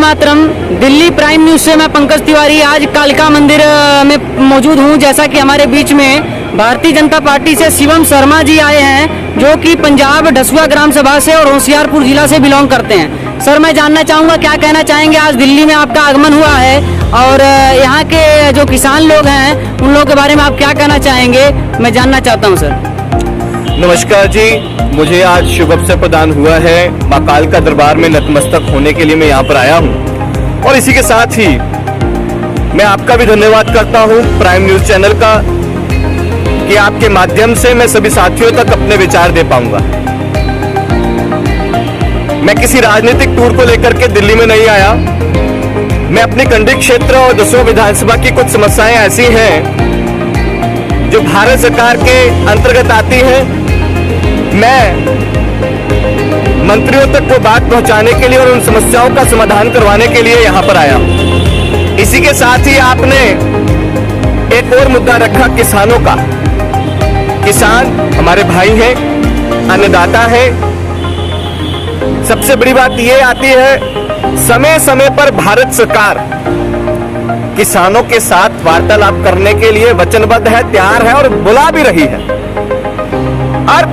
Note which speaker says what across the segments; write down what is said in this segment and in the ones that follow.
Speaker 1: मातरम। Delhi prime news से मैं पंकज तिवारी आज कालिका मंदिर में मौजूद हूं। जैसा कि हमारे बीच में भारतीय जनता पार्टी से शिवम शर्मा जी आए हैं, जो कि पंजाब ढसुआ ग्राम सभा से और होशियारपुर जिला से बिलोंग करते हैं। सर, मैं जानना चाहूँगा क्या कहना चाहेंगे, आज दिल्ली में आपका आगमन हुआ है और यहाँ के जो किसान लोग हैं उन लोगों के बारे में आप क्या कहना चाहेंगे, मैं जानना चाहता हूँ सर।
Speaker 2: नमस्कार जी, मुझे आज शुभ अवसर प्रदान हुआ है। मां कालिका दरबार में नतमस्तक होने के लिए मैं यहाँ पर आया हूँ और इसी के साथ ही मैं आपका भी धन्यवाद करता हूँ प्राइम न्यूज चैनल का कि आपके माध्यम से मैं सभी साथियों तक अपने विचार दे पाऊंगा। मैं किसी राजनीतिक टूर को लेकर के दिल्ली में नहीं आया। मैं अपने कंडी क्षेत्र और दसों विधानसभा की कुछ समस्याएं ऐसी हैं जो भारत सरकार के अंतर्गत आती है। मैं मंत्रियों तक वो बात पहुंचाने के लिए और उन समस्याओं का समाधान करवाने के लिए यहां पर आया। इसी के साथ ही आपने एक और मुद्दा रखा किसानों का। किसान हमारे भाई हैं, अन्नदाता हैं। सबसे बड़ी बात ये आती है, समय समय पर भारत सरकार किसानों के साथ वार्तालाप करने के लिए वचनबद्ध है, तैयार है और बुला भी रही है। और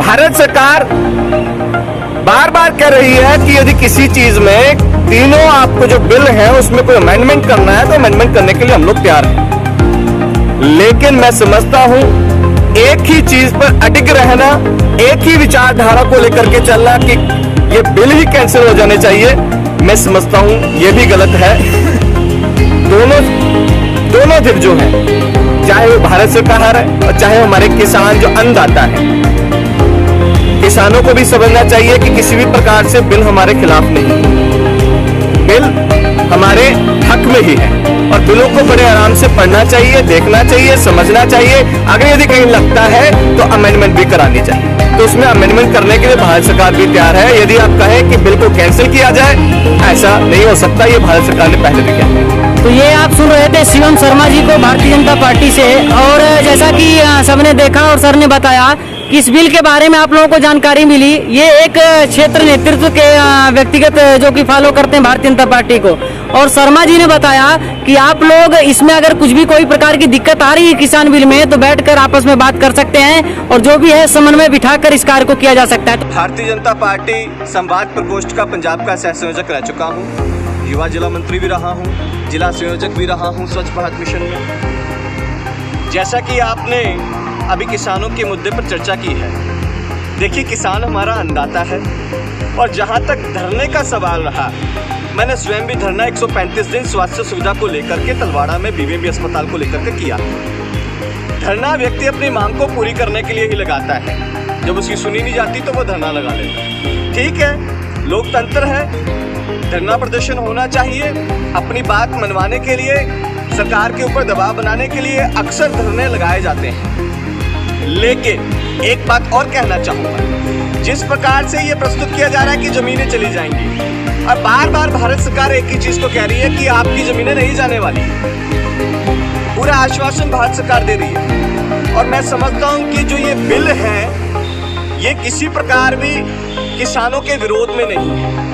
Speaker 2: भारत सरकार बार बार कह रही है कि यदि किसी चीज में तीनों आपको जो बिल है उसमें कोई अमेंडमेंट करना है तो अमेंडमेंट करने के लिए हम लोग तैयार हैं। लेकिन मैं समझता हूं एक ही चीज पर अडिग रहना, एक ही विचारधारा को लेकर के चलना कि ये बिल ही कैंसिल हो जाने चाहिए, मैं समझता हूं ये भी गलत है। दोनों धिर जो है, चाहे वो भारत सरकार है और चाहे हमारे किसान जो अन्नदाता है, किसानों को भी समझना चाहिए कि किसी भी प्रकार से बिल हमारे खिलाफ नहीं है। बिल हमारे हक में ही है और बिलों को बड़े आराम से पढ़ना चाहिए, देखना चाहिए, समझना चाहिए। अगर यदि कहीं लगता है तो अमेंडमेंट भी करानी चाहिए, तो उसमें अमेंडमेंट करने के लिए भारत सरकार भी तैयार है। यदि आप कहें कि बिल को कैंसिल किया जाए, ऐसा नहीं हो सकता, ये भारत सरकार ने पहले भी किया।
Speaker 1: तो ये आप सुन रहे थे शिवम शर्मा जी को भारतीय जनता पार्टी से। और जैसा कि सबने देखा और सर ने बताया कि इस बिल के बारे में आप लोगों को जानकारी मिली। ये एक क्षेत्र नेतृत्व के व्यक्तिगत जो कि फॉलो करते हैं भारतीय जनता पार्टी को। और शर्मा जी ने बताया कि आप लोग इसमें अगर कुछ भी कोई प्रकार की दिक्कत आ रही है किसान बिल में, तो बैठकर आपस में बात कर सकते हैं और जो भी है समन्वय बिठाकर इस कार्य को किया जा सकता है।
Speaker 2: भारतीय जनता पार्टी संवाद प्रकोष्ठ का पंजाब का सह संयोजक रह चुका हूँ, युवा जिला मंत्री भी रहा हूँ, जिला संयोजक भी रहा हूँ स्वच्छ भारत मिशन में। जैसा कि आपने अभी किसानों के मुद्दे पर चर्चा की है, देखिए किसान हमारा अन्नदाता है और जहाँ तक धरने का सवाल रहा, मैंने स्वयं भी धरना 135 दिन स्वास्थ्य सुविधा को लेकर के तलवाड़ा में बीबीएमबी अस्पताल को लेकर के किया। धरना व्यक्ति अपनी मांग को पूरी करने के लिए ही लगाता है, जब उसकी सुनी नहीं जाती तो वो धरना लगा लेता है। ठीक है, लोकतंत्र है, धरना प्रदर्शन होना चाहिए। अपनी बात मनवाने के लिए, सरकार के ऊपर दबाव बनाने के लिए अक्सर धरने लगाए जाते हैं। लेकिन एक बात और कहना चाहूँगा, जिस प्रकार से ये प्रस्तुत किया जा रहा है कि जमीनें चली जाएंगी और बार बार भारत सरकार एक ही चीज़ को कह रही है कि आपकी जमीनें नहीं जाने वाली, पूरा आश्वासन भारत सरकार दे रही है। और मैं समझता हूँ कि जो ये बिल है ये किसी प्रकार भी किसानों के विरोध में नहीं है।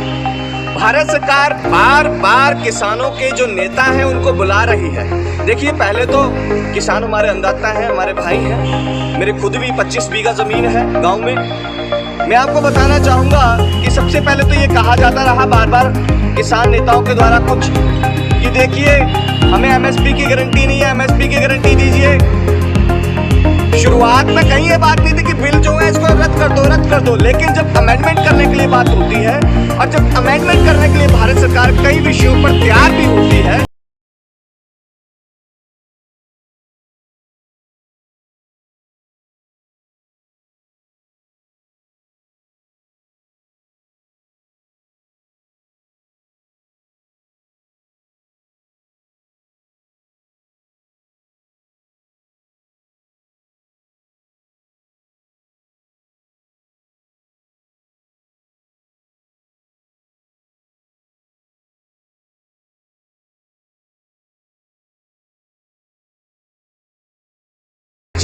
Speaker 2: भारत सरकार बार बार किसानों के जो नेता हैं उनको बुला रही है। देखिए, पहले तो किसान हमारे अन्नदाता हैं, हमारे भाई हैं। मेरे खुद भी 25 बीघा जमीन है गांव में। मैं आपको बताना चाहूँगा कि सबसे पहले तो ये कहा जाता रहा बार बार किसान नेताओं के द्वारा कुछ कि देखिए हमें एमएसपी की गारंटी नहीं है, एमएसपी की गारंटी दीजिए। शुरुआत में कहीं ये बात नहीं थी कि बिल जो है इसको रद्द कर दो। लेकिन जब अमेंडमेंट करने के लिए बात होती है और जब अमेंडमेंट करने के लिए भारत सरकार कई विषयों पर तैयार भी होती है,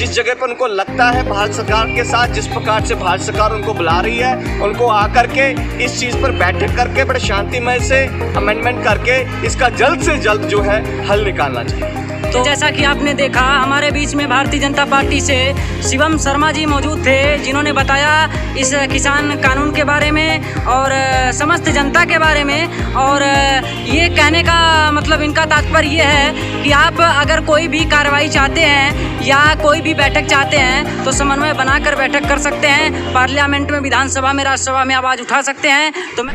Speaker 2: जिस जगह पर उनको लगता है भारत सरकार के साथ जिस प्रकार से भारत सरकार उनको बुला रही है, उनको आकर के इस चीज़ पर बैठक करके बड़े शांतिमय से अमेंडमेंट करके इसका जल्द से जल्द जो है हल निकालना चाहिए।
Speaker 1: तो जैसा कि आपने देखा, हमारे बीच में भारतीय जनता पार्टी से शिवम शर्मा जी मौजूद थे, जिन्होंने बताया इस किसान कानून के बारे में और समस्त जनता के बारे में। और ये कहने का मतलब इनका तात्पर्य ये है कि आप अगर कोई भी कार्रवाई चाहते हैं या कोई भी बैठक चाहते हैं तो समन्वय बनाकर बैठक कर सकते हैं, पार्लियामेंट में, विधानसभा में, राज्यसभा में आवाज़ उठा सकते हैं। तो मैं